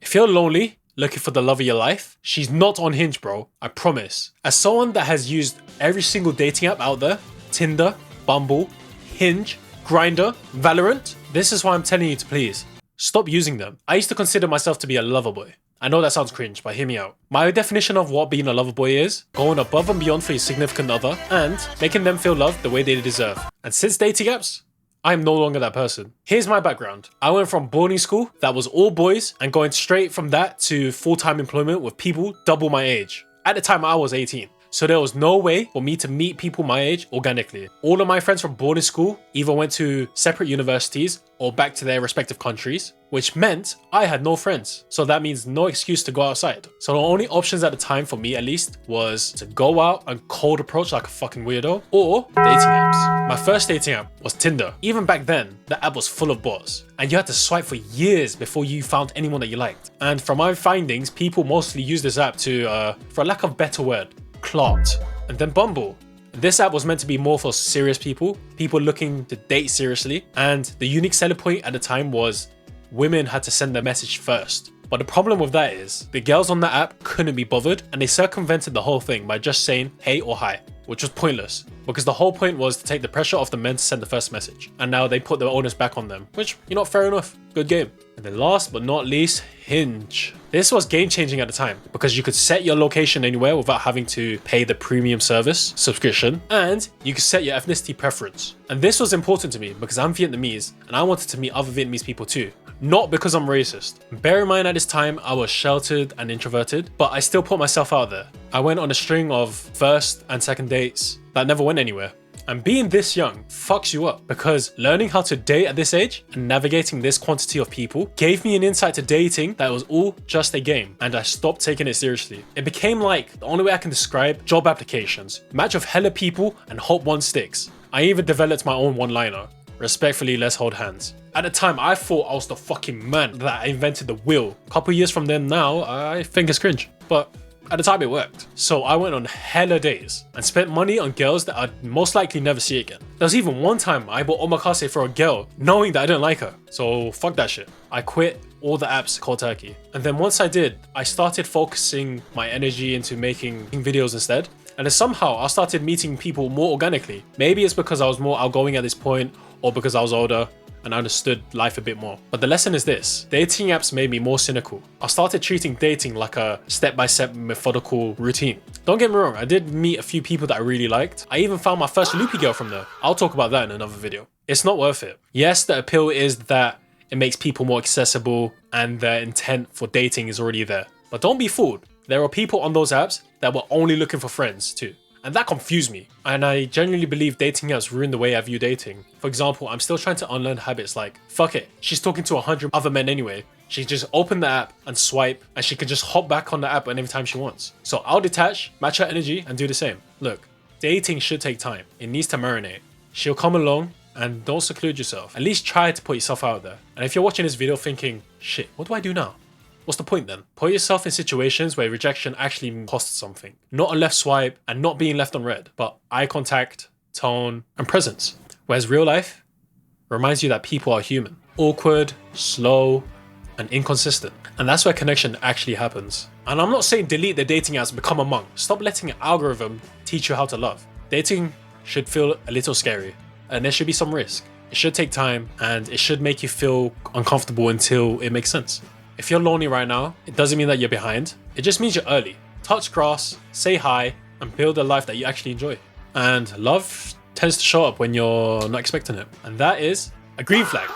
If you're lonely, looking for the love of your life, she's not on Hinge, bro. I promise. As someone that has used every single dating app out there, Tinder, Bumble, Hinge, Grindr, Valorant, this is why I'm telling you to please stop using them. I used to consider myself to be a lover boy. I know that sounds cringe, but hear me out. My definition of what being a lover boy is going above and beyond for your significant other and making them feel loved the way they deserve. And since dating apps, I am no longer that person. Here's my background. I went from boarding school that was all boys and going straight from that to full-time employment with people double my age. At the time, I was 18. So there was no way for me to meet people my age organically. All of my friends from boarding school either went to separate universities or back to their respective countries, which meant I had no friends. So that means no excuse to go outside. So the only options at the time, for me at least, was to go out and cold approach like a fucking weirdo or dating apps. My first dating app was Tinder. Even back then, the app was full of bots and you had to swipe for years before you found anyone that you liked. And from my findings, people mostly use this app to, for lack of a better word, clot. And then Bumble. This app was meant to be more for serious people looking to date seriously, and the unique selling point at the time was women had to send their message first. But the problem with that is the girls on the app couldn't be bothered, and they circumvented the whole thing by just saying hey or hi, which was pointless because the whole point was to take the pressure off the men to send the first message, and now they put the onus back on them, which, you know, fair enough, good game. And then last but not least, Hinge. This was game changing at the time because you could set your location anywhere without having to pay the premium service subscription, and you could set your ethnicity preference. And this was important to me because I'm Vietnamese and I wanted to meet other Vietnamese people too. Not because I'm racist. Bear in mind at this time I was sheltered and introverted, but I still put myself out there. I went on a string of first and second dates that never went anywhere. And being this young fucks you up because learning how to date at this age and navigating this quantity of people gave me an insight to dating that was all just a game, and I stopped taking it seriously. It became like the only way I can describe job applications. Match of hella people and hope one sticks. I even developed my own one-liner. Respectfully, let's hold hands. At the time, I thought I was the fucking man that I invented the wheel. A couple years from then now, I think it's cringe. But at the time it worked. So I went on hella days and spent money on girls that I'd most likely never see again. There was even one time I bought omakase for a girl knowing that I didn't like her. So fuck that shit. I quit all the apps cold turkey. And then once I did, I started focusing my energy into making videos instead. And then somehow I started meeting people more organically. Maybe it's because I was more outgoing at this point or because I was older and I understood life a bit more. But the lesson is this: dating apps made me more cynical. I started treating dating like a step-by-step methodical routine. Don't get me wrong, I did meet a few people that I really liked. I even found my first loopy girl from there. I'll talk about that in another video. It's not worth it. Yes, the appeal is that it makes people more accessible and their intent for dating is already there. But don't be fooled. There are people on those apps that were only looking for friends too. And that confused me. And I genuinely believe dating apps ruined the way I view dating. For example, I'm still trying to unlearn habits like, fuck it, she's talking to 100 other men anyway. She just open the app and swipe, and she can just hop back on the app anytime time she wants. So I'll detach, match her energy, and do the same. Look, dating should take time. It needs to marinate. She'll come along, and don't seclude yourself. At least try to put yourself out there. And if you're watching this video thinking, shit, what do I do now? What's the point then? Put yourself in situations where rejection actually costs something. Not a left swipe and not being left on red, but eye contact, tone, and presence. Whereas real life reminds you that people are human. Awkward, slow, and inconsistent. And that's where connection actually happens. And I'm not saying delete the dating apps and become a monk. Stop letting an algorithm teach you how to love. Dating should feel a little scary, and there should be some risk. It should take time, and it should make you feel uncomfortable until it makes sense. If you're lonely right now, it doesn't mean that you're behind. It just means you're early. Touch grass, say hi, and build a life that you actually enjoy. And love tends to show up when you're not expecting it. And that is a green flag.